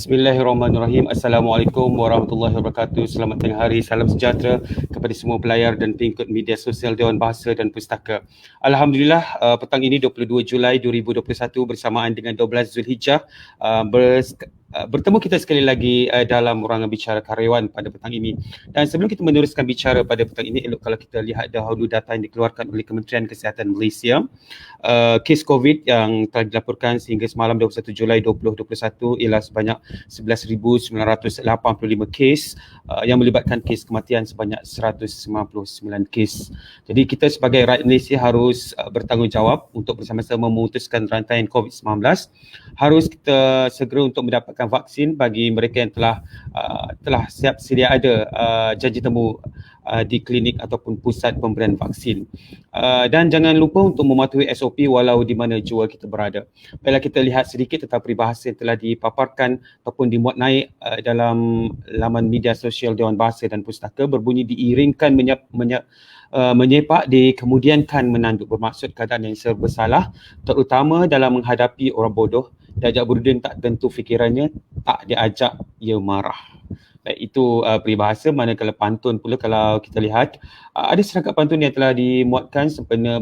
Bismillahirrahmanirrahim. Assalamualaikum warahmatullahi wabarakatuh. Selamat tengah hari, salam sejahtera kepada semua pelayar dan pengikut media sosial Dewan Bahasa dan Pustaka. Alhamdulillah, petang ini 22 Julai 2021 bersamaan dengan 12 Zulhijjah, bertemu kita sekali lagi dalam ruangan bicara karyawan pada petang ini. Dan sebelum kita meneruskan bicara pada petang ini, elok kalau kita lihat dahulu data yang dikeluarkan oleh Kementerian Kesihatan Malaysia. Kes COVID yang telah dilaporkan sehingga semalam 21 Julai 2021 ialah sebanyak 11,985 kes yang melibatkan kes kematian sebanyak 199 kes. Jadi kita sebagai rakyat Malaysia harus bertanggungjawab untuk bersama-sama memutuskan rantaian COVID-19. Harus kita segera untuk mendapatkan vaksin bagi mereka yang telah siap sedia ada janji temu di klinik ataupun pusat pemberian vaksin. Dan jangan lupa untuk mematuhi SOP walau di mana jua kita berada. Baiklah, kita lihat sedikit tentang peribahasa yang telah dipaparkan ataupun dimuat naik dalam laman media sosial Dewan Bahasa dan Pustaka, berbunyi diiringkan menyepak dikemudiankan menanduk, bermaksud keadaan yang serba salah, terutama dalam menghadapi orang bodoh. Diajak berdin tak tentu fikirannya, tak diajak ia marah. Itu peribahasa. Manakala pantun pula, kalau kita lihat ada serangkap pantun yang telah dimuatkan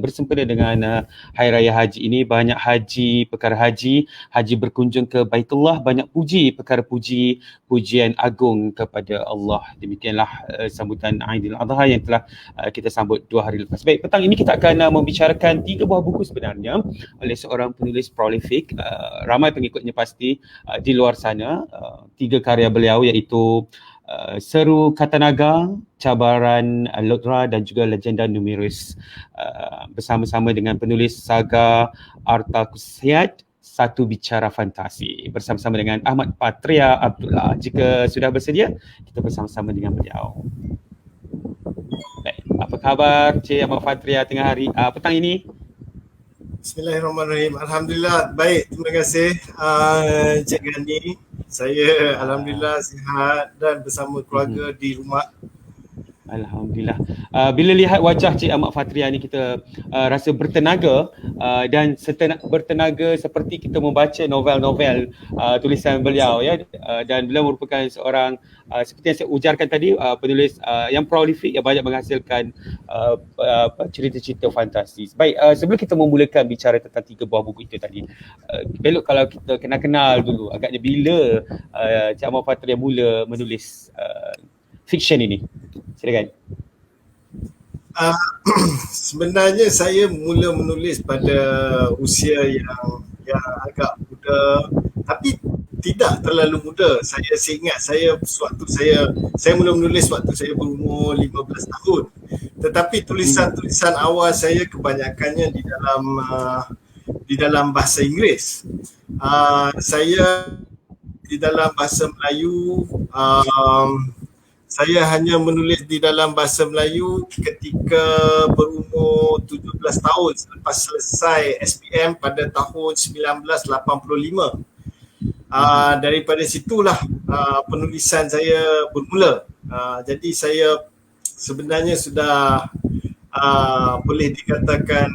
bersempena dengan Hari Raya Haji ini. Banyak haji, perkara haji berkunjung ke Baitullah, banyak puji, perkara pujian agung kepada Allah. Demikianlah sambutan Aidil Adha yang telah kita sambut 2 hari lepas. Baik, petang ini kita akan membicarakan 3 buah buku sebenarnya oleh seorang penulis prolifik. Ramai pengikutnya pasti di luar sana. 3 karya beliau iaitu Seru Katanaga, Cabaran Lodra dan juga Legenda Numerus, bersama-sama dengan penulis saga Arta Kusyat, Satu Bicara Fantasi, bersama-sama dengan Ahmad Patria Abdullah. Jika sudah bersedia, kita bersama-sama dengan beliau. Baik, apa khabar Cik Ahmad Patria tengah hari petang ini? Bismillahirrahmanirrahim. Alhamdulillah, baik. Terima kasih Cik Gani. Saya alhamdulillah sihat dan bersama keluarga di rumah. Alhamdulillah. Bila lihat wajah Cik Ahmad Fatria ni, kita rasa bertenaga, dan bertenaga seperti kita membaca novel-novel tulisan beliau, ya. Dan beliau merupakan seorang seperti yang saya ujarkan tadi, penulis yang prolifik, yang banyak menghasilkan cerita-cerita fantasi. Baik, sebelum kita memulakan bicara tentang 3 buah buku itu tadi, elok kalau kita kenal dulu agaknya bila Cik Ahmad Fatria mula menulis fiksyen ini. Silakan. Sebenarnya saya mula menulis pada usia yang agak muda, tapi tidak terlalu muda. Saya ingat saya mula menulis waktu saya berumur 15 tahun. Tetapi tulisan-tulisan awal saya kebanyakannya di dalam bahasa Inggeris. Saya di dalam bahasa Melayu, saya hanya menulis di dalam bahasa Melayu ketika berumur 17 tahun selepas selesai SPM pada tahun 1985. Daripada situlah penulisan saya bermula. Jadi saya sebenarnya sudah boleh dikatakan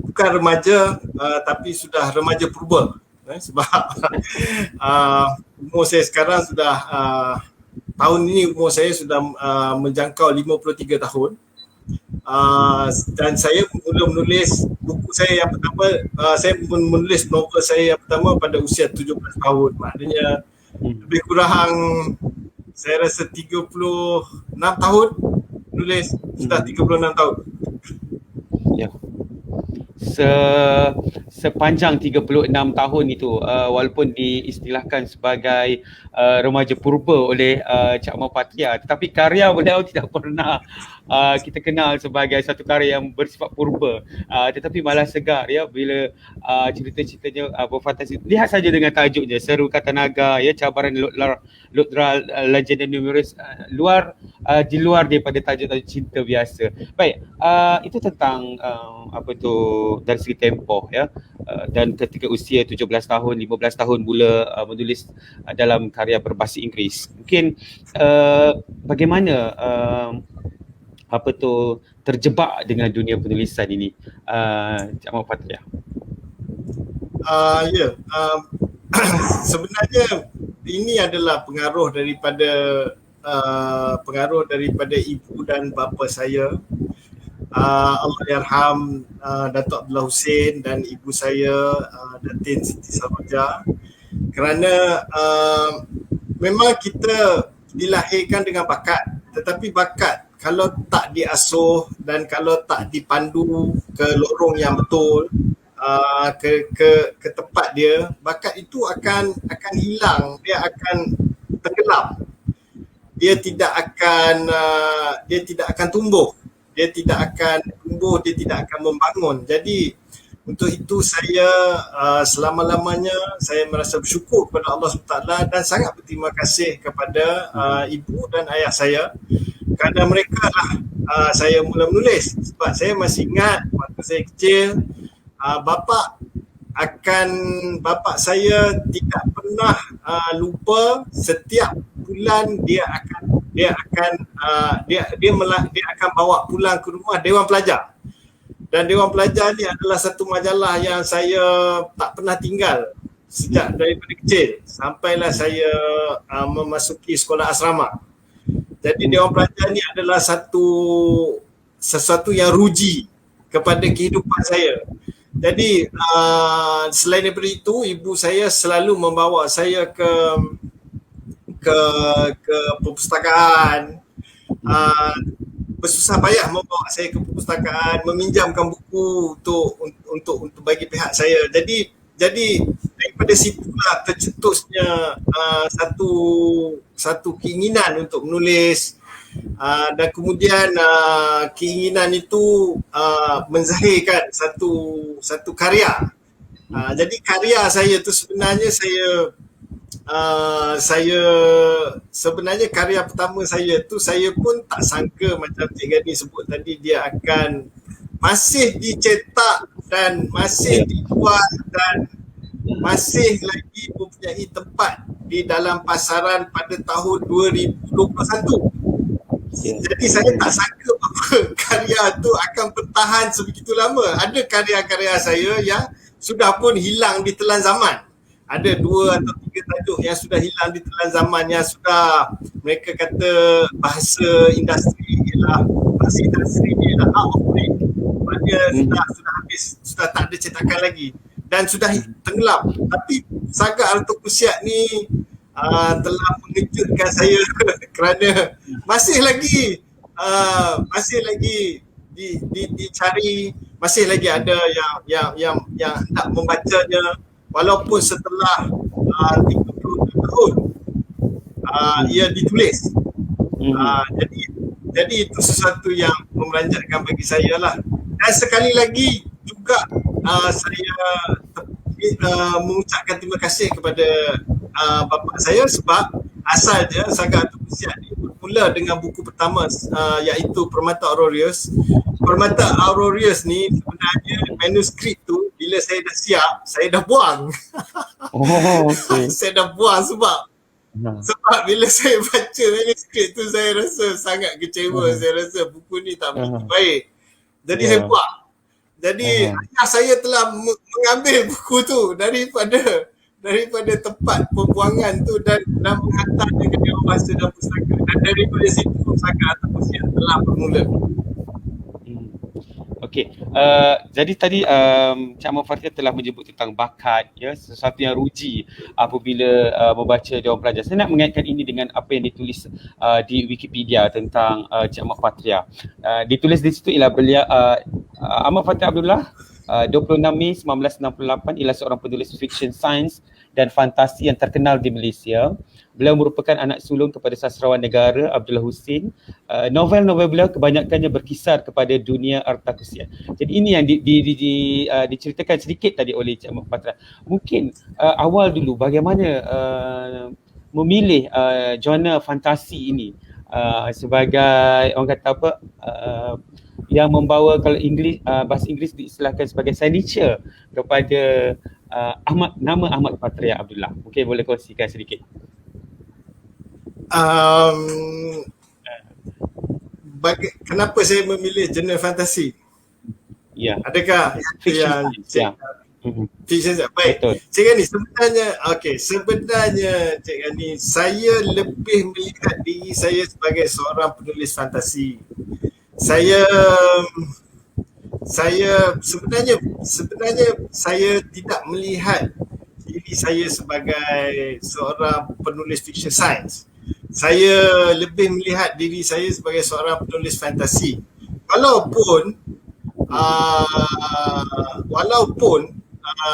bukan remaja, tapi sudah remaja purba. Sebab umur saya sekarang sudah tahun ini umur saya sudah menjangkau 53 tahun. Dan saya mula menulis buku saya yang pertama, saya menulis novel saya yang pertama pada usia 17 tahun. Maknanya lebih kurang saya rasa 36 tahun menulis, sudah 36 tahun. Ya. Sepanjang 36 tahun itu, walaupun diistilahkan sebagai remaja purba oleh Cik Ahmad Patria, tetapi karya beliau tidak pernah kita kenal sebagai satu karya yang bersifat purba, tetapi malah segar, ya, bila cerita-ceritanya berfantasi. Lihat saja dengan tajuknya, Seru Katanaga, ya, Cabaran Lodra, Legenda Numerus, di luar daripada tajuk-tajuk cinta biasa. Baik, itu tentang dari segi tempoh, ya. Dan ketika usia 17 tahun, 15 tahun mula menulis dalam karya berbahasa Inggeris. Mungkin bagaimana terjebak dengan dunia penulisan ini, Cik Ahmad Patria? sebenarnya ini adalah pengaruh daripada ibu dan bapa saya. Allahyarham Datuk Abdullah Hussein dan ibu saya Datin Siti Saroja, kerana memang kita dilahirkan dengan bakat, tetapi bakat kalau tak diasuh dan kalau tak dipandu ke lorong yang betul, ke tempat dia, bakat itu akan hilang, dia akan tenggelam, dia tidak akan tumbuh, dia tidak akan membangun. Jadi untuk itu saya selama-lamanya saya merasa bersyukur kepada Allah SWT dan sangat berterima kasih kepada ibu dan ayah saya, kerana mereka lah saya mula menulis. Sebab saya masih ingat waktu saya kecil, bapa saya tidak pernah lupa, setiap bulan dia akan bawa pulang ke rumah Dewan Pelajar. Dan Dewan Pelajar ni adalah satu majalah yang saya tak pernah tinggal sejak daripada kecil sampailah saya memasuki sekolah asrama. Jadi Dewan Pelajar ni adalah sesuatu yang ruji kepada kehidupan saya. Jadi selain daripada itu, ibu saya selalu membawa saya ke perpustakaan, bersusah payah membawa saya ke perpustakaan, meminjamkan buku untuk bagi pihak saya. Jadi daripada situlah tercetusnya satu keinginan untuk menulis, dan kemudian keinginan itu menzahirkan satu karya. Jadi karya saya tu sebenarnya sebenarnya karya pertama saya tu, saya pun tak sangka macam Cik Gani sebut tadi, dia akan masih dicetak dan masih dijual dan masih lagi mempunyai tempat di dalam pasaran pada tahun 2021. Jadi saya tak sangka bahawa karya tu akan bertahan sebegitu lama. Ada karya-karya saya yang sudah pun hilang di telan zaman. Ada 2 atau 3 tajuk yang sudah hilang di telan zaman, yang sudah mereka kata bahasa industri ialah out of print. Maksudnya sudah habis, sudah tak ada cetakan lagi dan sudah tenggelam. Tapi saga Arthur Kusiak ni telah mengejutkan saya kerana masih lagi dicari, masih lagi ada yang nak membacanya walaupun setelah 30 tahun ia ditulis. Jadi itu sesuatu yang memeranjatkan bagi saya lah. Dan sekali lagi juga saya mengucapkan terima kasih kepada bapa saya, sebab asalnya saga Arthur Kusiak ni bermula dengan buku pertama iaitu Permata Aurorius. Permata Aurorius ni sebenarnya manuskrip tu bila saya dah siap, saya dah buang. Okay. Saya dah buang sebab bila saya baca manuskrip tu saya rasa sangat kecewa. Saya rasa buku ni tak begitu baik. Jadi saya buang. Jadi ayah saya telah mengambil buku tu daripada tempat pembuangan tu dan menghantarnya ke Dewan Bahasa dan Pustaka, dan daripada situ saga Arthur Kusiak telah bermula. Okey, jadi tadi Cik Ahmad Fathia telah menyebut tentang bakat, ya, sesuatu yang ruji apabila membaca Dewan Pelajar. Saya nak mengaitkan ini dengan apa yang ditulis di Wikipedia tentang Cik Ahmad Fathia. Ditulis di situ ialah beliau Ahmad Fathia Abdullah 26 Mei 1968 ialah seorang penulis fiction sains dan fantasi yang terkenal di Malaysia. Beliau merupakan anak sulung kepada sastrawan negara Abdullah Hussein. Novel-novel beliau kebanyakannya berkisar kepada dunia Arthur Kusiak. Jadi ini yang diceritakan sedikit tadi oleh Cik Ahmad Fathia. Mungkin awal dulu bagaimana memilih genre fantasi ini sebagai orang kata apa, yang membawa, kalau bahasa Inggeris diistilahkan sebagai signature kepada nama Ahmad Fathia Abdullah. Mungkin boleh kongsikan sedikit. Kenapa saya memilih genre fantasi? Ya. Adakah itu yang Fiction science. Baik. Betul. Cik Gani, sebenarnya Cik Gani, saya lebih melihat diri saya sebagai seorang penulis fantasi. Saya sebenarnya saya tidak melihat diri saya sebagai seorang penulis fiction science. Saya lebih melihat diri saya sebagai seorang penulis fantasi. Walaupun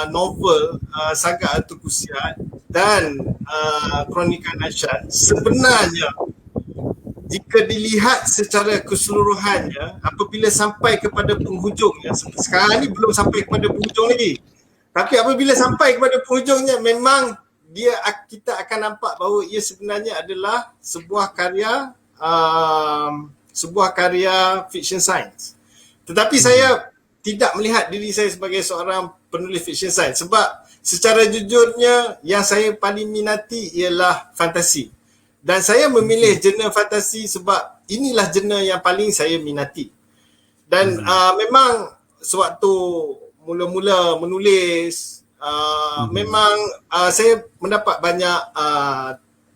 novel Saga Atuk Kusiat dan Kronika Nasyad sebenarnya jika dilihat secara keseluruhannya, apabila sampai kepada penghujungnya, sekarang ni belum sampai kepada penghujung lagi, tapi apabila sampai kepada penghujungnya, memang kita akan nampak bahawa ia sebenarnya adalah sebuah karya fiction science. Tetapi saya tidak melihat diri saya sebagai seorang penulis fiction science, sebab secara jujurnya yang saya paling minati ialah fantasi. Dan saya memilih genre fantasi sebab inilah genre yang paling saya minati. Dan memang sewaktu mula-mula menulis, memang saya mendapat banyak,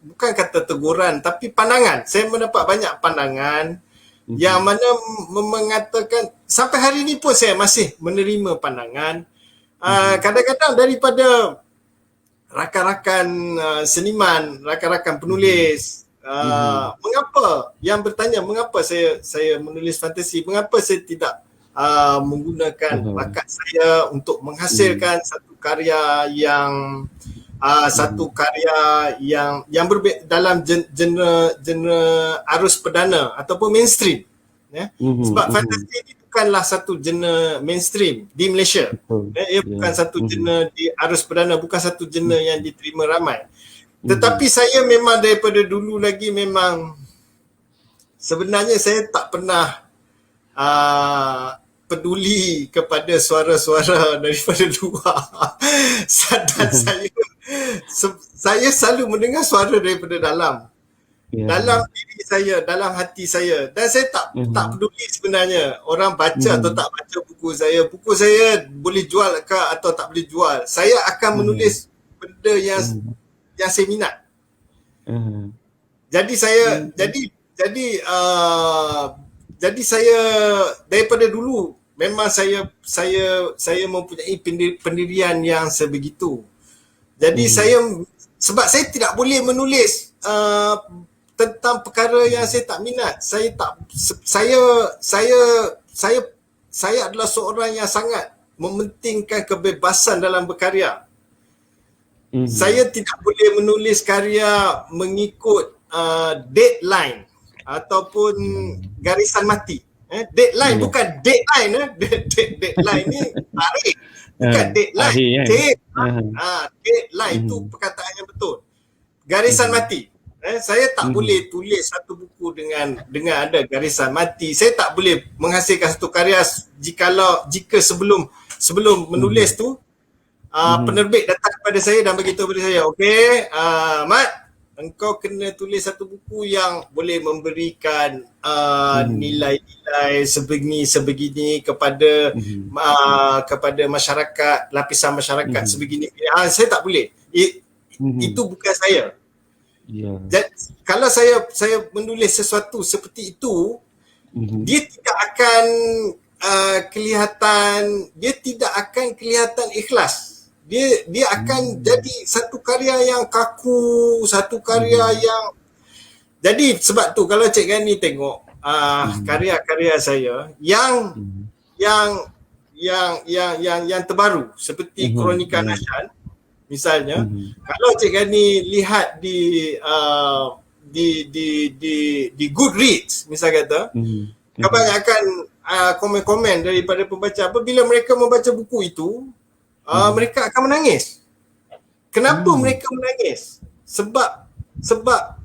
bukan kata teguran, tapi pandangan. Saya mendapat banyak pandangan yang mana mengatakan, sampai hari ini pun saya masih menerima pandangan. Kadang-kadang daripada rakan-rakan seniman, rakan-rakan penulis, mengapa yang bertanya mengapa saya menulis fantasi, mengapa saya tidak menggunakan bakat saya untuk menghasilkan satu karya yang dalam genre arus perdana ataupun mainstream, ya. Sebab fantasi ini bukanlah satu genre mainstream di Malaysia. Ia bukan satu genre di arus perdana, bukan satu genre yang diterima ramai. Tetapi saya memang daripada dulu lagi memang sebenarnya saya tak pernah peduli kepada suara-suara daripada luar. Dan saya selalu mendengar suara daripada dalam. Dalam diri saya, dalam hati saya. Dan saya tak peduli sebenarnya orang baca atau tak baca buku saya. Buku saya boleh jual ke atau tak boleh jual. Saya akan menulis benda yang saya minat. Jadi saya daripada dulu memang saya mempunyai pendirian yang sebegitu. Jadi sebab saya tidak boleh menulis tentang perkara yang saya tak minat. Saya adalah seorang yang sangat mementingkan kebebasan dalam berkarya. Saya tidak boleh menulis karya mengikut deadline ataupun garisan mati. Deadline bukan deadline. Deadline ni tarikh, bukan deadline. Deadline itu perkataan yang betul. Garisan mati. Saya tak boleh tulis satu buku dengan ada garisan mati. Saya tak boleh menghasilkan satu karya jika sebelum menulis tu penerbit datang kepada saya dan beritahu kepada saya, okey, Mat, engkau kena tulis satu buku yang boleh memberikan nilai-nilai sebegini kepada masyarakat, lapisan masyarakat sebegini. Saya tak boleh. Itu bukan saya. Jadi, kalau saya menulis sesuatu seperti itu, dia tidak akan kelihatan ikhlas. Dia akan jadi satu karya yang kaku, satu karya yang. Jadi sebab tu kalau Cik Gani tengok karya-karya saya yang terbaru seperti Kronika Nasyad misalnya, kalau Cik Gani lihat di Goodreads misal kata, kebanyakan komen-komen daripada pembaca apabila mereka membaca buku itu, mereka akan menangis. Kenapa mereka menangis? Sebab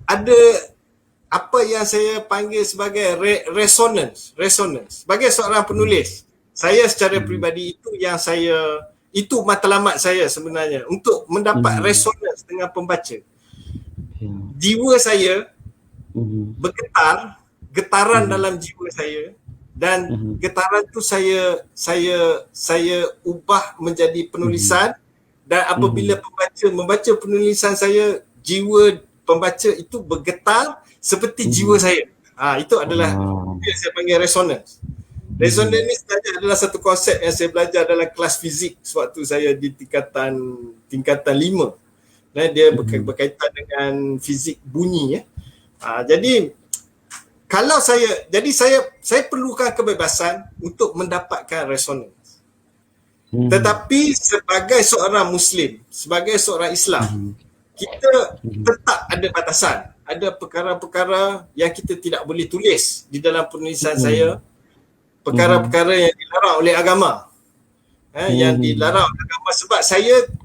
ada apa yang saya panggil sebagai resonance. Sebagai seorang penulis, saya secara peribadi itu matlamat saya sebenarnya, untuk mendapat resonance dengan pembaca. Jiwa saya bergetar, getaran dalam jiwa saya dan getaran tu saya ubah menjadi penulisan, dan apabila pembaca membaca penulisan saya, jiwa pembaca itu bergetar seperti jiwa saya. Itu adalah yang saya panggil resonance. Resonance ni sebenarnya adalah satu konsep yang saya belajar dalam kelas fizik sewaktu saya di tingkatan 5. Dia berkaitan dengan fizik bunyi ya. Jadi kalau saya perlukan kebebasan untuk mendapatkan resonance. Tetapi sebagai seorang Muslim, sebagai seorang Islam, kita tetap ada batasan. Ada perkara-perkara yang kita tidak boleh tulis di dalam penulisan saya. Perkara-perkara yang dilarang oleh agama. Yang dilarang oleh agama, sebab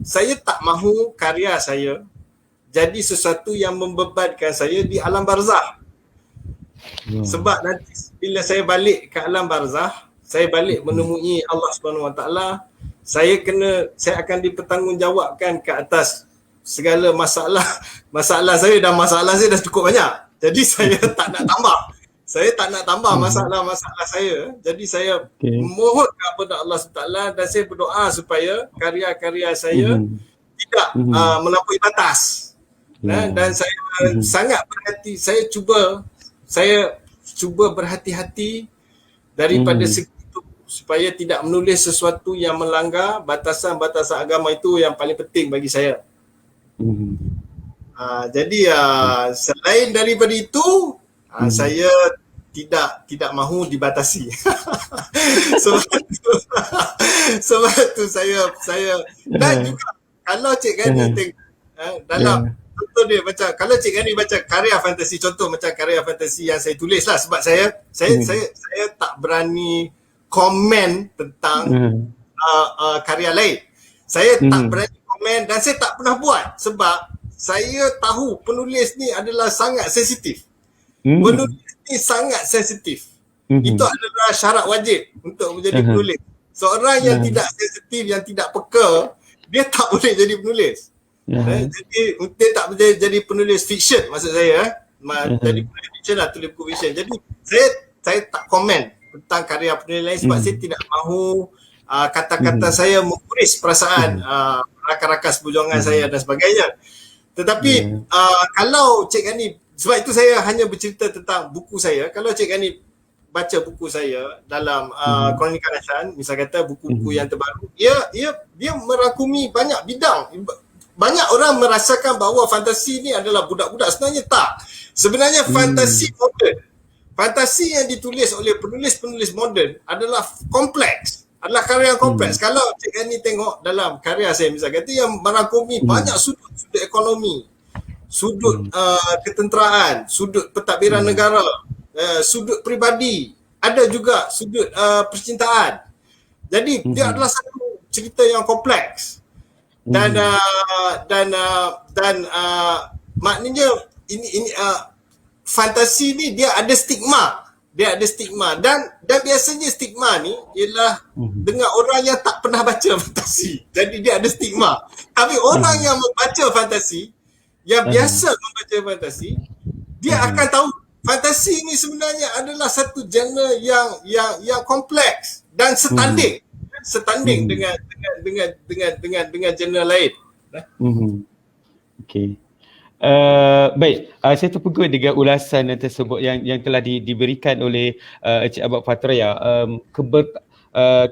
saya tak mahu karya saya jadi sesuatu yang membebankan saya di alam barzah. Sebab nanti bila saya balik ke alam barzah, saya balik menemui Allah Subhanahu Wa Taala, saya akan dipertanggungjawabkan ke atas segala masalah saya, dan masalah saya dah cukup banyak. Jadi saya tak nak tambah. Saya tak nak tambah masalah-masalah saya. Jadi saya mohon kepada Allah SWT, dan saya berdoa supaya karya-karya saya tidak melampaui batas. Dan saya sangat berhati, saya cuba berhati-hati daripada segi itu, supaya tidak menulis sesuatu yang melanggar batasan-batasan agama. Itu yang paling penting bagi saya. Jadi selain daripada itu, saya tidak mahu dibatasi. sebab tu saya dan juga kalau Cik Gani tengok dalam contoh dia, macam kalau Cik Gani baca karya fantasi, contoh macam karya fantasi yang saya tulis lah, sebab saya tak berani komen tentang karya lain. Saya tak berani komen, dan saya tak pernah buat, sebab saya tahu penulis ni adalah sangat sensitif. Penulis ni sangat sensitif. Itu adalah syarat wajib untuk menjadi penulis. Seorang yang tidak sensitif, yang tidak peka, dia tak boleh jadi penulis. Jadi dia tak boleh jadi penulis fiction, maksud saya. Jadi penulis fiction lah, tulis buku fiction. Jadi saya tak komen tentang karya penulis lain, sebab saya tidak mahu kata-kata saya menguris perasaan rakan-rakan seperjuangan saya dan sebagainya. Tetapi kalau Cik Gani, sebab itu saya hanya bercerita tentang buku saya. Kalau Cik Gani baca buku saya dalam Kronika Nashan, misal kata buku-buku yang terbaru, dia merangkumi banyak bidang. Banyak orang merasakan bahawa fantasi ni adalah budak-budak. Sebenarnya tak. Sebenarnya fantasi moden, fantasi yang ditulis oleh penulis-penulis moden adalah kompleks. Adalah karya yang kompleks. Kalau Cik Gani tengok dalam karya saya, misal kata, yang merangkumi banyak sudut ekonomi, sudut ketenteraan, sudut pentadbiran negara, sudut peribadi, ada juga sudut percintaan. Jadi dia adalah satu cerita yang kompleks. Dan maknanya ini fantasi ni dia ada stigma. Dan biasanya stigma ni ialah dengan orang yang tak pernah baca fantasi. Jadi dia ada stigma. Tapi orang yang membaca fantasi, yang biasa membaca fantasi, dia akan tahu fantasi ni sebenarnya adalah satu genre yang kompleks dan setanding dengan genre lain. Okey. Baik, saya terpegun dengan ulasan tersebut yang telah diberikan oleh Encik Ahmad Patraya.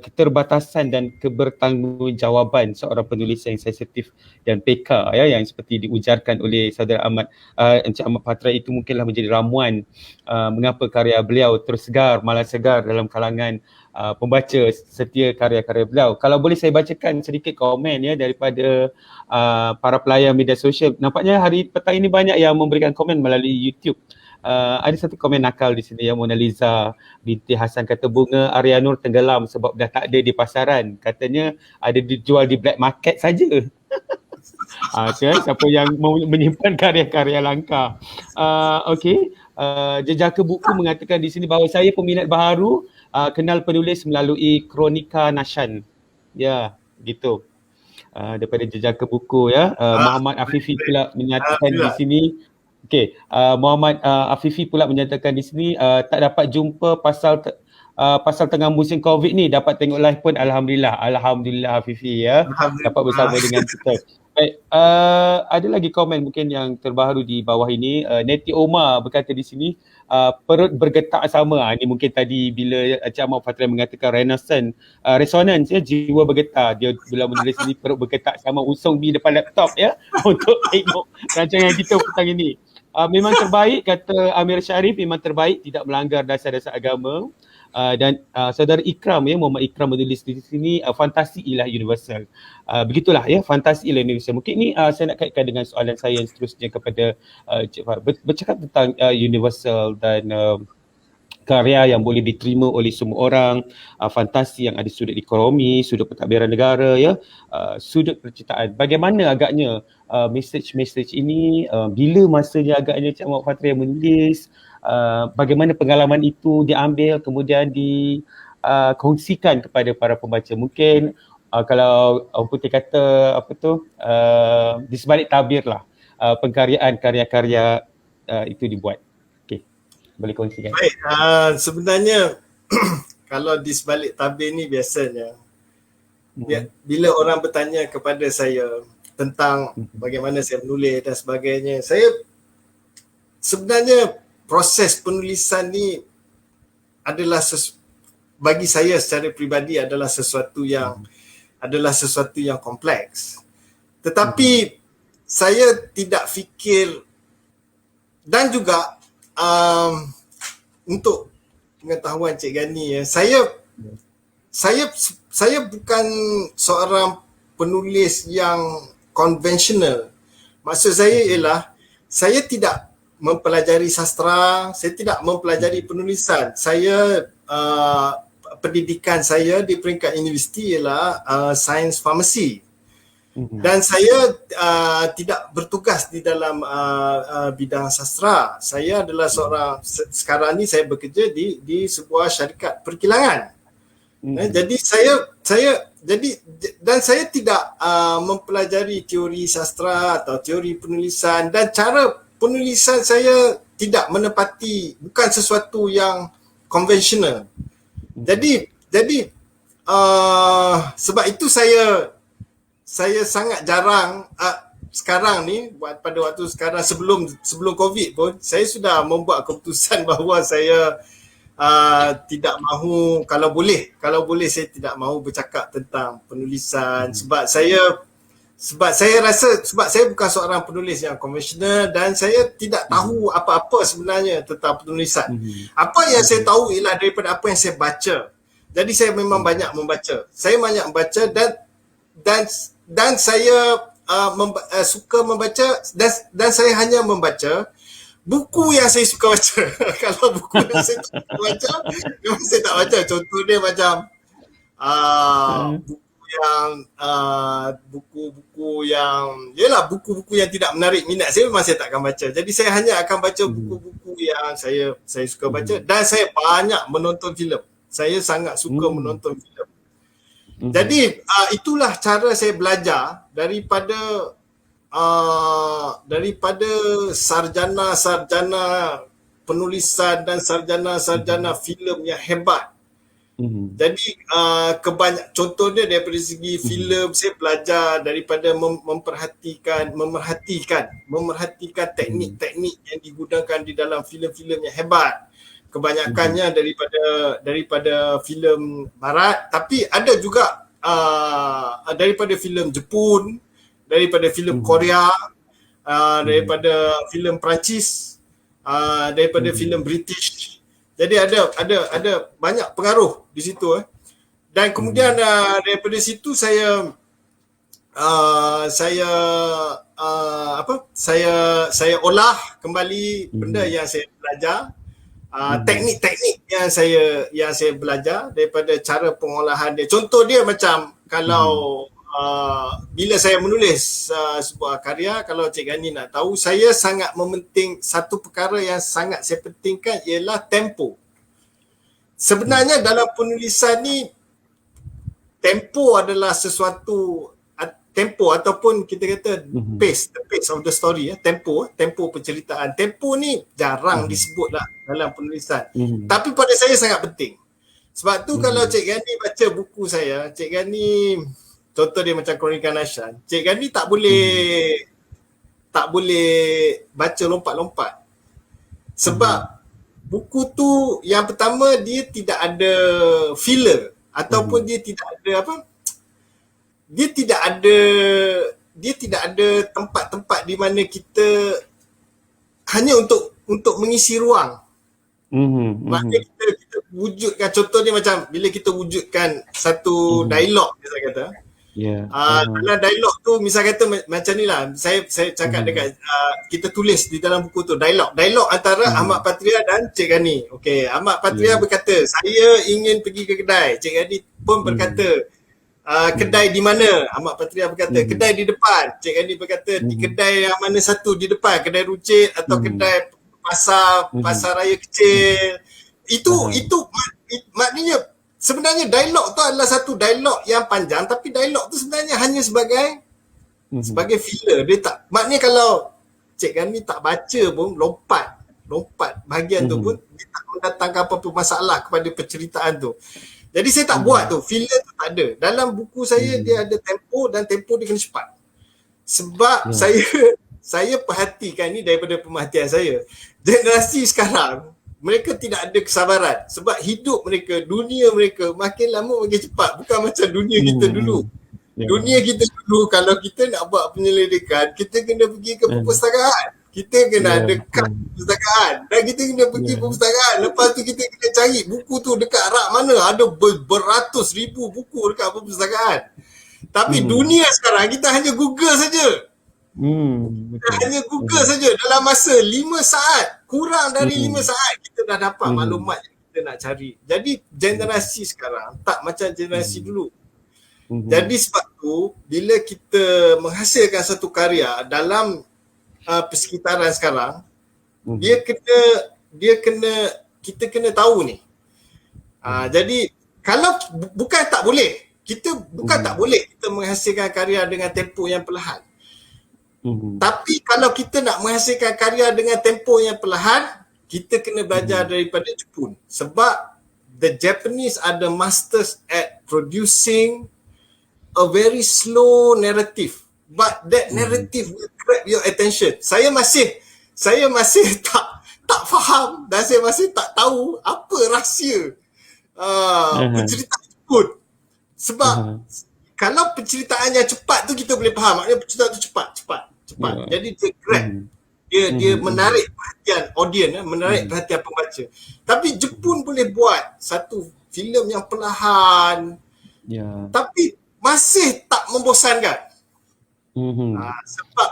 Keterbatasan dan kebertanggungjawaban seorang penulis yang sensitif dan peka, yang seperti diujarkan oleh saudara Ahmad Encik Ahmad Patraya, itu mungkinlah menjadi ramuan mengapa karya beliau terus segar, malah segar dalam kalangan pembaca setia karya-karya beliau. Kalau boleh saya bacakan sedikit komen daripada para pelayan media sosial. Nampaknya hari petang ini banyak yang memberikan komen melalui YouTube. Ada satu komen nakal di sini yang Mona Lisa binti Hasan kata bunga Arya Nur tenggelam sebab dah tak ada di pasaran. Katanya ada dijual di black market saja. Siapa yang menyimpan karya-karya langka. Okey. Jejaka buku mengatakan di sini bahawa saya peminat baharu kenal penulis melalui Kronika Nashan. Ya, gitu. Daripada jejaka buku Muhammad Afifi pula menyatakan di sini. Okey, Muhammad Afifi pula menyatakan di sini tak dapat jumpa pasal pasal tengah musim COVID ni dapat tengok live pun Alhamdulillah Hafifi ya. Dapat bersama dengan kita. Baik, ada lagi komen mungkin yang terbaru di bawah ini. Neti Omar berkata di sini, perut bergetak sama. Ini mungkin tadi bila Encik Ahmad Fatria mengatakan resonance ya, jiwa bergetar. Dia bila menulis ini perut bergetak sama, usung di depan laptop ya untuk tengok rancangan kita petang ini. Memang terbaik, kata Amir Syarif, memang terbaik, tidak melanggar dasar-dasar agama. Dan saudara Ikram ya, Muhammad Ikram menulis di sini, fantasi ialah universal. Begitulah ya, fantasi ialah universal. Mungkin ni saya nak kaitkan dengan soalan saya yang seterusnya kepada Cik Far. Bercakap tentang universal dan karya yang boleh diterima oleh semua orang, fantasi yang ada sudut ekonomi, sudut pentadbiran negara ya, sudut percintaan. Bagaimana agaknya message ini, bila masanya agaknya Cik Ahmad Fatria menulis, bagaimana pengalaman itu diambil kemudian dikongsikan kepada para pembaca. Mungkin kalau Orang Putih kata di sebalik tabir lah, pengkaryaan karya-karya itu dibuat. Boleh kongsikan. Baik, sebenarnya kalau di sebalik tabir ni biasanya bila orang bertanya kepada saya tentang bagaimana saya menulis dan sebagainya, saya sebenarnya proses penulisan ni adalah bagi saya secara peribadi adalah sesuatu yang kompleks. Tetapi saya tidak fikir, dan juga untuk pengetahuan Cik Gani, saya bukan seorang penulis yang konvensional. Maksud saya ialah saya tidak mempelajari sastra, saya tidak mempelajari penulisan. Saya pendidikan saya di peringkat universiti ialah sains farmasi. Dan saya tidak bertugas di dalam bidang sastra. Saya adalah sekarang ni saya bekerja di sebuah syarikat perkilangan. Jadi saya tidak mempelajari teori sastra atau teori penulisan, dan cara penulisan saya tidak menepati, bukan sesuatu yang konvensional. Jadi sebab itu saya sangat jarang sekarang ni, pada waktu sekarang, sebelum COVID pun, saya sudah membuat keputusan bahawa saya tidak mahu, kalau boleh saya tidak mahu bercakap tentang penulisan, sebab saya bukan seorang penulis yang konvensional, dan saya tidak tahu apa-apa sebenarnya tentang penulisan. Apa yang saya tahu ialah daripada apa yang saya baca. Jadi saya memang banyak membaca. Saya banyak membaca dan saya suka membaca, dan saya hanya membaca buku yang saya suka baca. Kalau buku yang saya suka baca, memang saya tak baca. Contoh dia macam buku-buku yang tidak menarik minat saya, memang saya tak akan baca. Jadi saya hanya akan baca buku-buku yang saya suka baca, dan saya banyak menonton filem. Saya sangat suka menonton filem. Jadi itulah cara saya belajar daripada sarjana penulisan dan sarjana filem yang hebat. Jadi contohnya daripada segi filem, saya belajar daripada memerhatikan teknik-teknik yang digunakan di dalam filem-filem yang hebat. Kebanyakannya daripada filem barat, tapi ada juga daripada filem Jepun, daripada filem Korea, daripada filem Perancis, daripada filem British. Jadi ada banyak pengaruh di situ. Dan kemudian daripada situ saya olah kembali benda yang saya belajar. Teknik-teknik yang saya belajar daripada cara pengolahan dia. Contoh dia macam kalau bila saya menulis sebuah karya, kalau Cik Gani nak tahu, saya sangat mementing satu perkara yang sangat saya pentingkan ialah tempo. Sebenarnya dalam penulisan ni, tempo adalah sesuatu, tempo ataupun kita kata pace, the pace of the story, tempo penceritaan. Tempo ni jarang disebut lah dalam penulisan. Tapi pada saya sangat penting. Sebab tu kalau Cik Gani baca buku saya, Cik Gani contoh dia macam Kronika Nashan, Cik Gani tak boleh baca lompat-lompat. Sebab buku tu yang pertama dia tidak ada filler ataupun dia tidak ada apa? Dia tidak ada tempat-tempat di mana kita hanya untuk mengisi ruang. Maknanya kita wujudkan, contohnya macam bila kita wujudkan satu dialog, saya kata. Dalam dialog tu misal kata macam ni lah, saya cakap dekat kita tulis di dalam buku tu dialog antara Ahmad Patria dan Cik Gani. Okey, Ahmad Patria berkata saya ingin pergi ke kedai. Cik Gani pun berkata kedai di mana? Ahmad Patria berkata kedai di depan. Cik Gani berkata di kedai yang mana satu di depan, kedai runcit atau kedai pasar raya kecil. Itu maknanya sebenarnya dialog tu adalah satu dialog yang panjang, tapi dialog tu sebenarnya hanya sebagai filler. Dia tak, maknanya kalau Cik Gani tak baca pun, lompat bahagian tu pun dia tak mendatangkan apa-apa masalah kepada penceritaan tu. Jadi saya tak buat tu, filler tu tak ada. Dalam buku saya dia ada tempo dan tempo dia kena cepat. Sebab saya perhatikan ni daripada pemerhatian saya. Generasi sekarang mereka tidak ada kesabaran sebab hidup mereka, dunia mereka makin lama makin cepat. Bukan macam dunia kita dulu. Dunia kita dulu kalau kita nak buat penyelidikan, kita kena pergi ke perpustakaan. Kita kena ada kad perpustakaan dan kita kena pergi perpustakaan. Lepas tu kita kena cari buku tu dekat rak mana. Ada beratus ribu buku dekat perpustakaan. Tapi dunia sekarang kita hanya Google saja. Kita hanya Google saja dalam masa 5 saat, kurang dari 5 saat kita dah dapat maklumat yang kita nak cari. Jadi generasi sekarang tak macam generasi dulu. Jadi sebab tu bila kita menghasilkan satu karya dalam persekitaran sekarang, kita kena tahu ni. Jadi kalau bukan tak boleh, tak boleh kita menghasilkan karya dengan tempo yang perlahan. Tapi kalau kita nak menghasilkan karya dengan tempo yang perlahan, kita kena belajar daripada Jepun. Sebab the Japanese are the masters at producing a very slow narrative. But that narrative will grab your attention. Saya masih tak faham dan saya masih tak tahu apa rahsia penceritaan Jepun. Sebab kalau penceritaannya cepat tu kita boleh faham. Maknanya penceritaan tu cepat. Jadi dia grab. Dia menarik perhatian audience, menarik perhatian pembaca. Tapi Jepun boleh buat satu filem yang perlahan. Tapi masih tak membosankan. Sebab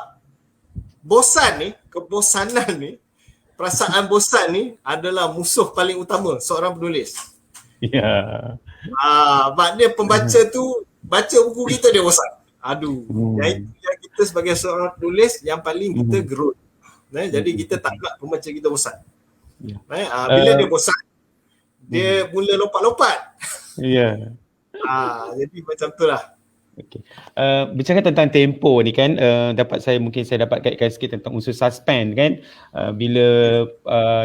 kebosanan ni, perasaan bosan ni adalah musuh paling utama seorang penulis. Maknanya pembaca tu baca buku kita dia bosan. Yang kita sebagai seorang penulis yang paling kita gerut. Jadi kita tak nak pembaca kita bosan. Bila dia bosan, dia mula lompat-lompat. Jadi macam tu lah. Bicara tentang tempo ni kan, mungkin saya dapat kaitkan sikit tentang unsur suspend kan. Bila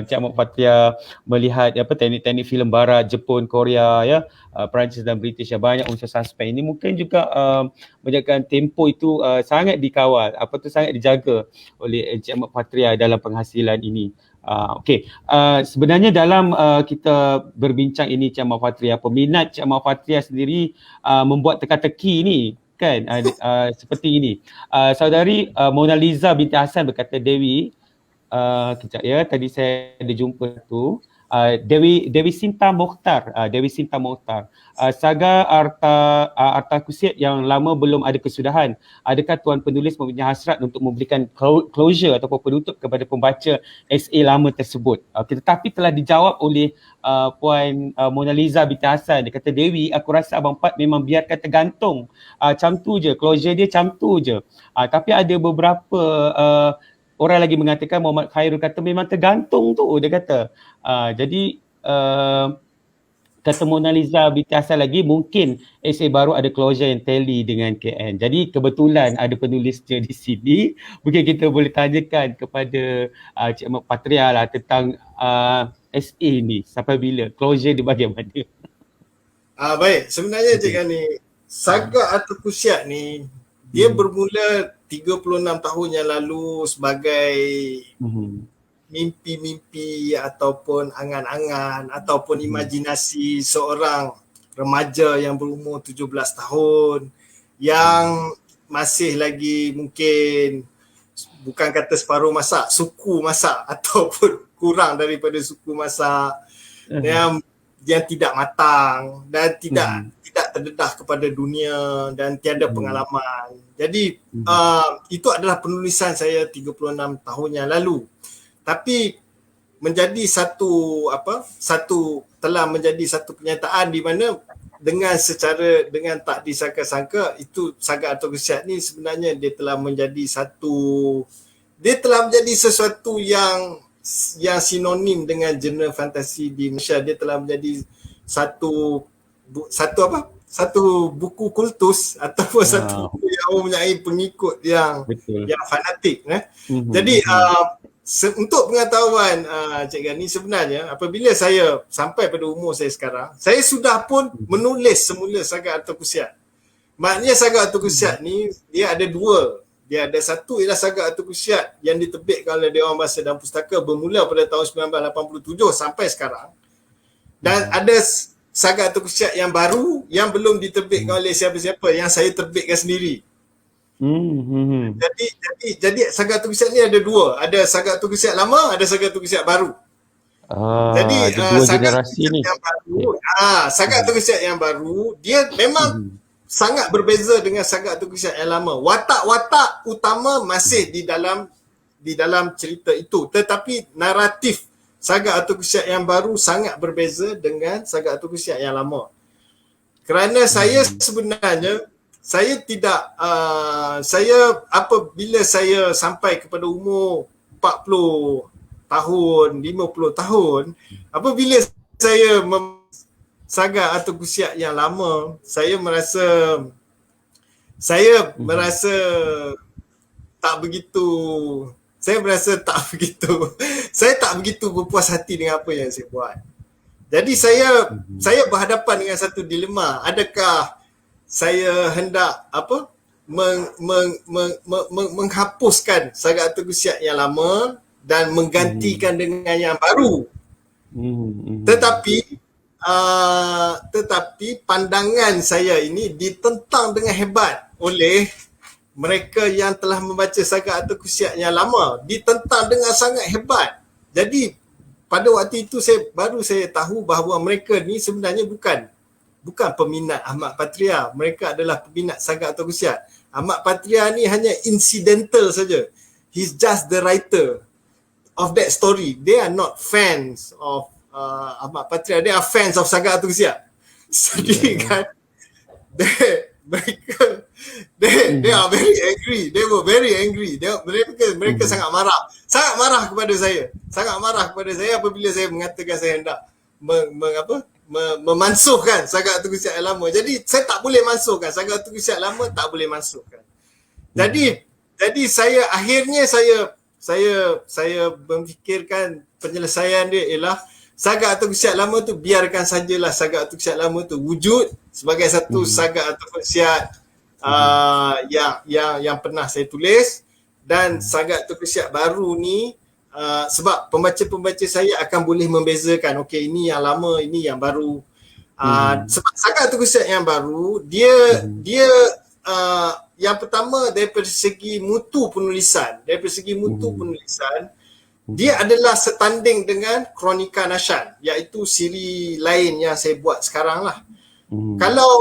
Cik Ahmad Patria melihat teknik-teknik filem barat, Jepun, Korea ya, Perancis dan British yang banyak unsur suspend ini, mungkin juga menjadikan tempo itu sangat dikawal, sangat dijaga oleh Cik Ahmad Patria dalam penghasilan ini. Sebenarnya dalam kita berbincang ini Cik Ahmad Patria, peminat Cik Ahmad Patria sendiri membuat teka-teki ni kan, seperti ini. Saudari Mona Lisa binti Hassan berkata, Dewi, kejap ya, tadi saya ada jumpa tu, Dewi Sinta Mokhtar, saga Arta Kusit yang lama belum ada kesudahan. Adakah tuan penulis mempunyai hasrat untuk memberikan closure ataupun penutup kepada pembaca SA lama tersebut? Tetapi telah dijawab oleh Puan Mona Lisa binti Hassan. Dia kata, Dewi, aku rasa Abang Pat memang biarkan tergantung. Macam tu je, closure dia macam tu je. Tapi ada beberapa orang lagi mengatakan, Muhammad Khairul kata memang tergantung tu, dia kata. Jadi kata Mona Lisa binti Hassan lagi, mungkin essay baru ada closure yang tally dengan KN. Jadi kebetulan ada penulisnya di sini. Mungkin kita boleh tanyakan kepada Cik Ahmad Patria lah tentang essay ni, sampai bila, closure dia bagaimana? Baik, sebenarnya Cik Okay. Gani, Sagak atau Kusiak ni dia bermula 36 tahun yang lalu sebagai mimpi-mimpi ataupun angan-angan ataupun imajinasi seorang remaja yang berumur 17 tahun yang masih lagi mungkin bukan kata separuh masak, suku masak ataupun kurang daripada suku masak yang tidak matang dan tidak terdedah kepada dunia dan tiada pengalaman. Jadi itu adalah penulisan saya 36 tahun yang lalu. Tapi menjadi telah menjadi satu kenyataan di mana dengan tak disangka-sangka itu Sagak atau Kusiak ni sebenarnya dia telah menjadi sesuatu yang sinonim dengan genre fantasi di Malaysia. Dia telah menjadi satu buku kultus ataupun satu buku yang mempunyai pengikut yang fanatik. Jadi untuk pengetahuan Cik Gani, sebenarnya apabila saya sampai pada umur saya sekarang, saya sudah pun menulis semula Sagak atau Kusiak. Maknanya Sagak atau Kusiak ni dia ada dua. Dia ada satu ialah Sagak atau Kusiak yang diterbitkan oleh Dewan Bahasa dan Pustaka bermula pada tahun 1987 sampai sekarang. Dan ada Sagak atau Kusiak yang baru yang belum diterbitkan oleh siapa-siapa, yang saya terbitkan sendiri. Jadi Sagak atau Kusiak ni ada dua. Ada Sagak atau Kusiak lama, ada Sagak atau Kusiak baru. Jadi dua generasi ni. Sagak atau Kusiak yang baru dia memang sangat berbeza dengan Sagak atau Kusiak yang lama. Watak-watak utama masih di dalam cerita itu, tetapi naratif Sagak atau Kusiak yang baru sangat berbeza dengan Sagak atau Kusiak yang lama. Kerana saya sebenarnya apabila saya sampai kepada umur 40 tahun, 50 tahun, apabila saya Sagak atau Kusiak yang lama, saya merasa tak begitu saya tak begitu berpuas hati dengan apa yang saya buat. Jadi saya berhadapan dengan satu dilema. Adakah saya hendak menghapuskan Sagak atau Kusiak yang lama dan menggantikan dengan yang baru. Tetapi pandangan saya ini ditentang dengan hebat oleh mereka yang telah membaca Sagak atau Kusiak yang lama. Ditentang dengan sangat hebat. Jadi pada waktu itu saya tahu bahawa mereka ni sebenarnya bukan peminat Ahmad Patria. Mereka adalah peminat Sagak atau Kusiak. Ahmad Patria ni hanya incidental saja. He's just the writer of that story. They are not fans of Ahmad Patria. They are fans of Sagak atau Kusiak. Jadi kan they are very angry. They were very angry. Mereka sangat marah. Sangat marah kepada saya apabila saya mengatakan saya hendak memansuhkan Sagak atau Kusiak yang lama. Jadi saya tak boleh mansuhkan Sagak atau Kusiak lama, tak boleh mansuhkan. Jadi akhirnya saya memfikirkan penyelesaian dia ialah Sagak atau Kusiak lama tu biarkan sajalah Sagak atau Kusiak lama tu wujud sebagai satu Sagak atau Kusiak yang pernah saya tulis, dan Sagak atau Kusiak baru ni sebab pembaca-pembaca saya akan boleh membezakan, okey, ini yang lama, ini yang baru. Sebab Sagak atau Kusiak yang baru dia yang pertama daripada segi mutu penulisan, dia adalah setanding dengan Kronika Nashan, iaitu siri lain yang saya buat sekarang lah. Kalau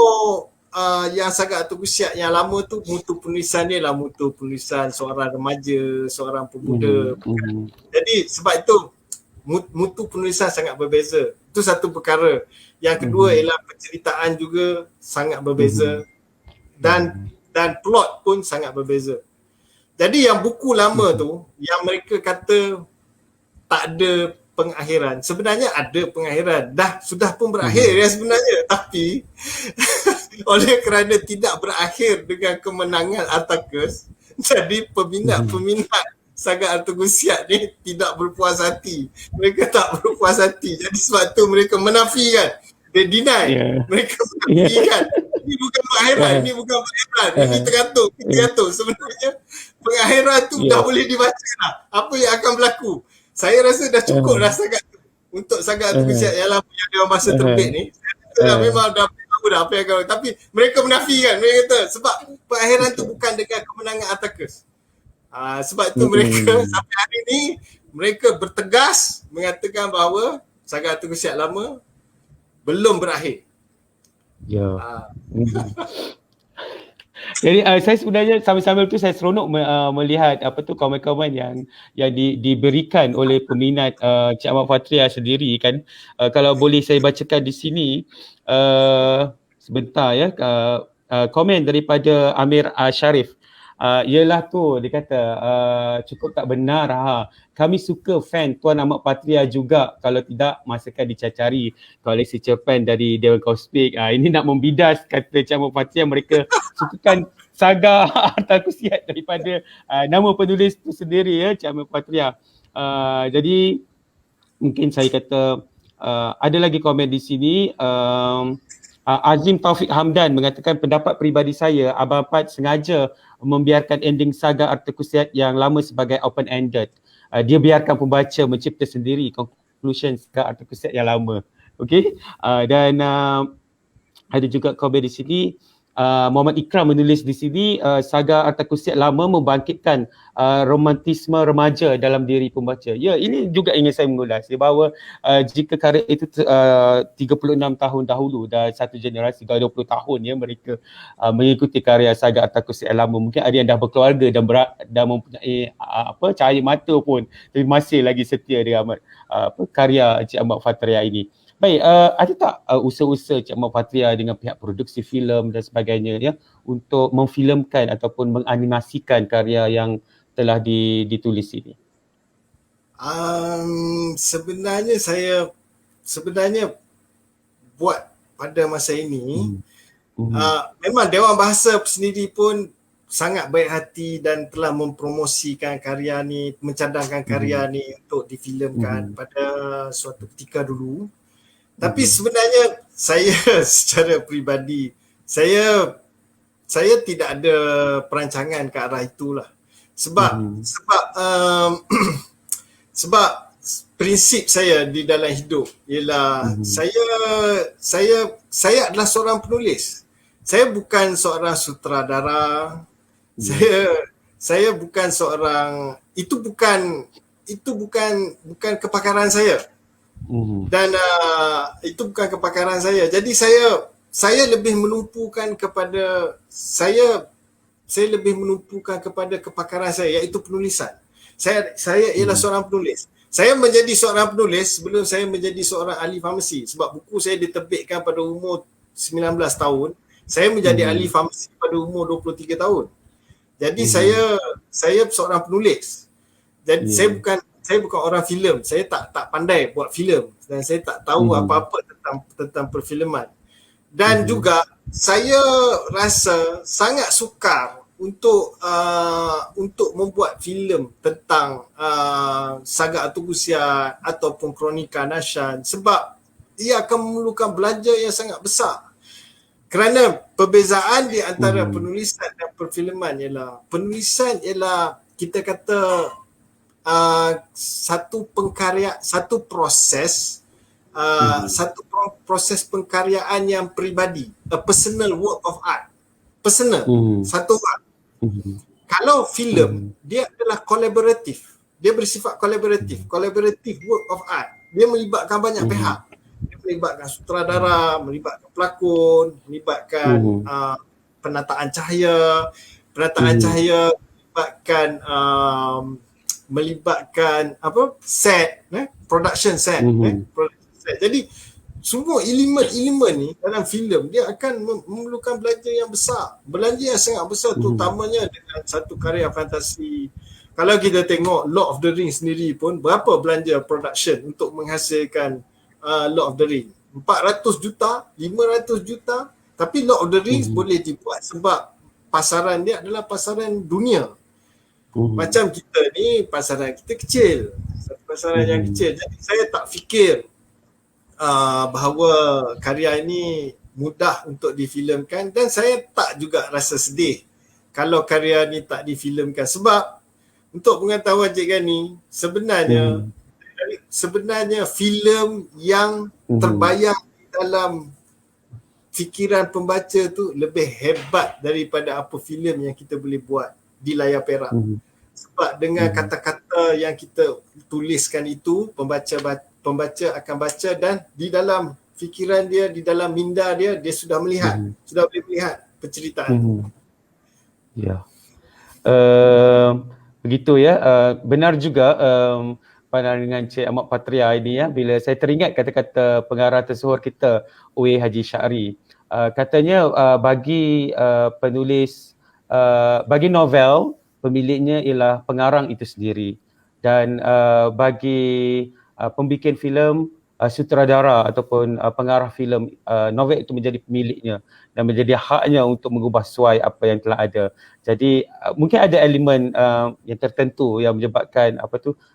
yang Sagak atau Kusiak yang lama tu mutu penulisan dia lah mutu penulisan seorang remaja, seorang pemuda. Jadi sebab itu mutu penulisan sangat berbeza. Itu satu perkara. Yang kedua ialah penceritaan juga sangat berbeza, dan plot pun sangat berbeza. Jadi yang buku lama tu yang mereka kata tak ada pengakhiran, sebenarnya ada pengakhiran. Sudah pun berakhir ya sebenarnya, tapi oleh kerana tidak berakhir dengan kemenangan Atacus, jadi peminat Sagak atau Kusiak ni tidak berpuas hati. Mereka tak berpuas hati. Jadi sebab tu mereka menafikan. They deny. Yeah. Mereka mengafikan. Ini bukan pengakhiran, ini bukan pengakhiran. Ini tergantung. Sebenarnya pengakhiran tu dah boleh dibaca dah. Apa yang akan berlaku. Saya rasa dah cukup dah sangat tu. Untuk sangat tu kesiap yang lama yang dia masa terbit ni. Saya memang dah tahu dah apa yang akan. Tapi mereka menafikan. Mereka kata sebab pengakhiran tu bukan dengan kemenangan Attackers. Sebab tu mereka sampai hari ni mereka bertegas mengatakan bahawa saga tu kesiap lama belum berakhir. Ya. Jadi saya sebenarnya sambil-sambil tu saya seronok melihat apa tu komen-komen yang diberikan oleh peminat Cik Ahmad Fatria sendiri kan. Kalau boleh saya bacakan di sini sebentar ya, komen daripada Amir Sharif. Ialah tu dia kata cukup tak benar kami suka fan Tuan Ahmad Patria juga, kalau tidak masakan dicacari koleksi cerpen dari Dewan Kosmik. Ini nak membidas kata Cik Ahmad Patria, mereka sukakan saga Harta Kusiat daripada nama penulis tu sendiri ya, Cik Ahmad Patria. Jadi mungkin saya kata ada lagi komen di sini. Azim Taufik Hamdan mengatakan pendapat peribadi saya, Abang Pat sengaja membiarkan ending saga Harta Kusiat yang lama sebagai open-ended. Dia biarkan pembaca mencipta sendiri conclusion saga Harta Kusiat yang lama. Okey. Dan ada juga komen di sini. Muhammad Ikram menulis di sini saga Harta Kusiat lama membangkitkan romantisme remaja dalam diri pembaca. Ya, ini juga ingin saya mengulas bahawa jika karya itu 36 tahun dahulu dan satu generasi 20 tahun ya mereka mengikuti karya saga Harta Kusiat lama, mungkin ada yang dah berkeluarga dan mempunyai cahaya mata pun, tapi masih lagi setia dengan karya Cik Ahmad Fatria ini. Baik, ada tak usaha-usaha Cik Ahmad Fatria dengan pihak produksi filem dan sebagainya ya untuk memfilmkan ataupun menganimasikan karya yang telah ditulis ini? Sebenarnya buat pada masa ini memang Dewan Bahasa sendiri pun sangat baik hati dan telah mempromosikan karya ni, mencadangkan karya ni untuk difilmkan pada suatu ketika dulu. Tapi sebenarnya saya secara peribadi saya tidak ada perancangan ke arah itulah. Sebab prinsip saya di dalam hidup ialah saya adalah seorang penulis. Saya bukan seorang sutradara. Saya bukan seorang, itu bukan kepakaran saya. Dan itu bukan kepakaran saya. Jadi saya lebih menumpukan kepada saya lebih menumpukan kepada kepakaran saya, iaitu penulisan. Saya ialah seorang penulis. Saya menjadi seorang penulis sebelum saya menjadi seorang ahli farmasi, sebab buku saya diterbitkan pada umur 19 tahun. Saya menjadi ahli farmasi pada umur 23 tahun. Jadi saya seorang penulis. Jadi saya bukan orang filem. Saya tak pandai buat filem dan saya tak tahu apa-apa tentang perfilman. Dan juga saya rasa sangat sukar untuk membuat filem tentang saga Harta Kusiat ataupun kronika Nashan, sebab ia akan memerlukan belanja yang sangat besar. Kerana perbezaan di antara penulisan dan perfilman ialah penulisan ialah kita kata satu proses pengkaryaan yang peribadi, a personal work of art, satu art. Kalau filem dia adalah kolaboratif, dia bersifat kolaboratif work of art. Dia melibatkan banyak pihak. Dia melibatkan sutradara, melibatkan pelakon, melibatkan penataan cahaya, melibatkan set, production set. Jadi semua elemen-elemen ni dalam filem dia akan memerlukan belanja yang besar, belanja yang sangat besar, terutamanya dengan satu karya fantasi. Kalau kita tengok Lord of the Rings sendiri pun, berapa belanja production untuk menghasilkan Lord of the Rings? 400 juta, 500 juta. Tapi Lord of the Rings boleh dibuat sebab pasaran dia adalah pasaran dunia. Macam kita ni, pasaran kita kecil, pasaran yang kecil. Jadi saya tak fikir bahawa karya ini mudah untuk difilmkan, dan saya tak juga rasa sedih kalau karya ni tak difilmkan, sebab untuk pengetahuan Cik Gani, sebenarnya filem yang terbayang di dalam fikiran pembaca tu lebih hebat daripada apa filem yang kita boleh buat di layar perak. Sebab dengan kata-kata yang kita tuliskan itu, pembaca akan baca, dan di dalam fikiran dia, di dalam minda dia, dia sudah melihat, sudah boleh melihat penceritaan. Ya. Begitu ya. Benar juga pandangan Cik Ahmad Patria ini ya, bila saya teringat kata-kata pengarah tersohor kita, Uwe Haji Syari. Katanya bagi penulis, bagi novel, pemiliknya ialah pengarang itu sendiri, dan bagi pembikin filem, sutradara ataupun pengarah filem, novel itu menjadi pemiliknya dan menjadi haknya untuk mengubah suai apa yang telah ada. Jadi mungkin ada elemen yang tertentu yang menyebabkan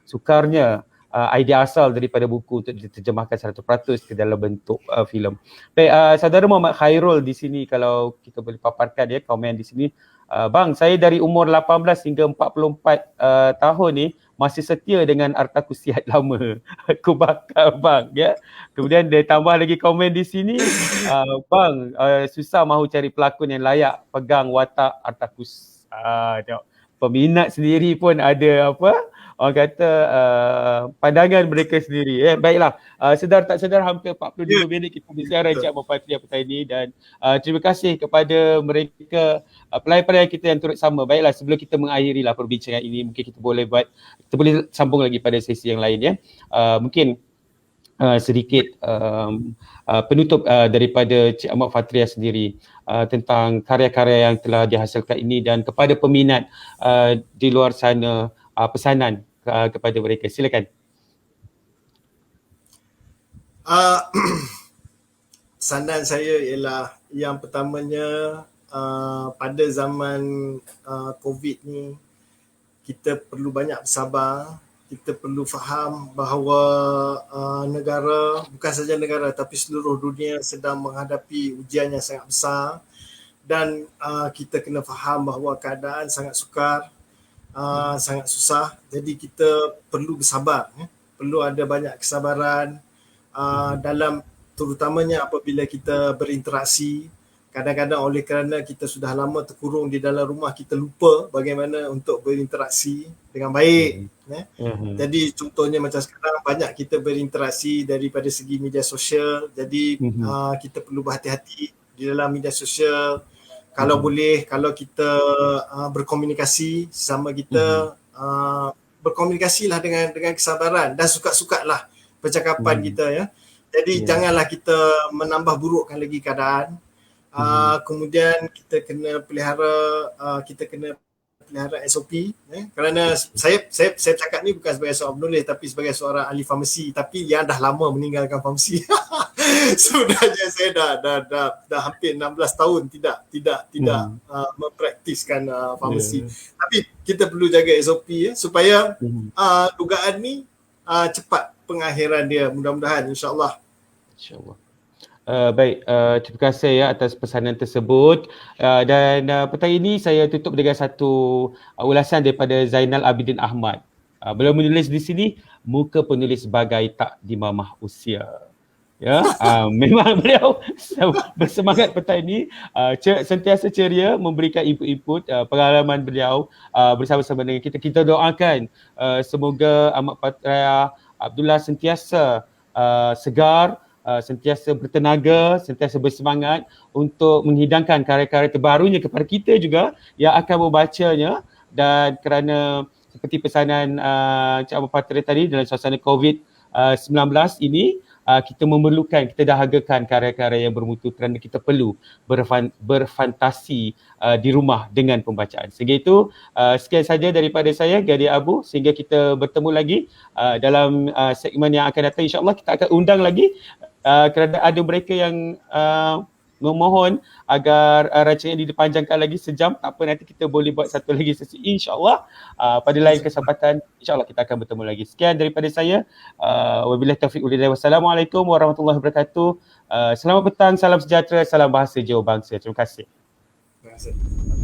sukarnya idea asal daripada buku untuk diterjemahkan 100% ke dalam bentuk filem. Baik, saudara Muhammad Khairul di sini, kalau kita boleh paparkan ya komen di sini. Bang, saya dari umur 18 hingga 44 tahun ni masih setia dengan Artaku Sihat lama. Aku bakal bang ya. Kemudian dia tambah lagi komen di sini, bang, susah mahu cari pelakon yang layak pegang watak Artakus. Tengok. Peminat sendiri pun ada orang kata pandangan mereka sendiri. Baiklah, sedar tak sedar hampir 42 minit kita bicara Encik Ahmad Patria petang ini, dan terima kasih kepada mereka pelayan-pelayan kita yang turut sama. Baiklah, sebelum kita mengakhirilah perbincangan ini, mungkin kita boleh sambung lagi pada sesi yang lain ya. Mungkin sedikit penutup daripada Cik Ahmad Patria sendiri tentang karya-karya yang telah dihasilkan ini, dan kepada peminat di luar sana, pesanan kepada mereka. Silakan. Pesanan saya ialah, yang pertamanya, pada zaman COVID ni, kita perlu banyak bersabar. Kita perlu faham bahawa negara, bukan saja negara tapi seluruh dunia sedang menghadapi ujian yang sangat besar, dan kita kena faham bahawa keadaan sangat sukar, sangat susah. Jadi kita perlu bersabar, perlu ada banyak kesabaran dalam, terutamanya apabila kita berinteraksi. Kadang-kadang oleh kerana kita sudah lama terkurung di dalam rumah, kita lupa bagaimana untuk berinteraksi dengan baik. Jadi contohnya macam sekarang banyak kita berinteraksi daripada segi media sosial. Jadi kita perlu berhati-hati di dalam media sosial. Kalau boleh, kalau kita berkomunikasi sesama kita, berkomunikasilah dengan kesabaran, dan sukat-sukatlah percakapan kita ya. Jadi janganlah kita menambah burukkan lagi keadaan. Kemudian kita kena pelihara SOP, kerana saya cakap ni bukan sebagai seorang penulis tapi sebagai seorang ahli farmasi, tapi yang dah lama meninggalkan farmasi. Sebenarnya saya dah hampir 16 tahun tidak mempraktiskan farmasi. Tapi kita perlu jaga SOP supaya dugaan ni cepat pengakhiran dia, mudah-mudahan, insya-Allah. InsyaAllah. Baik, terima kasih ya atas pesanan tersebut, dan petang ini saya tutup dengan satu ulasan daripada Zainal Abidin Ahmad. Beliau menulis di sini, muka penulis bagai tak dimamah usia. Ya, memang beliau bersemangat petang ini, sentiasa ceria memberikan input-input pengalaman beliau bersama-sama dengan kita. Kita doakan semoga Ahmad Patria Abdullah sentiasa segar, sentiasa bertenaga, sentiasa bersemangat untuk menghidangkan karya-karya terbarunya kepada kita juga yang akan membacanya. Dan kerana seperti pesanan Encik Ahmad Patria tadi, dalam suasana COVID-19 ini, kita memerlukan, kita dahagakan karya-karya yang bermutu, kerana kita perlu berfantasi di rumah dengan pembacaan. Sehingga itu, sekian saja daripada saya, Gadi Abu, sehingga kita bertemu lagi dalam segmen yang akan datang. InsyaAllah kita akan undang lagi kerana ada mereka yang memohon agar rancangan ini dipanjangkan lagi sejam. Tak apa, nanti kita boleh buat satu lagi sesi insya-Allah. Pada lain kesempatan insya-Allah kita akan bertemu lagi. Sekian daripada saya. Wabillahi taufiq wal hidayah. Wassalamualaikum warahmatullahi wabarakatuh. Selamat petang, salam sejahtera, salam bahasa Jawa bangsa. Terima kasih. Terima kasih.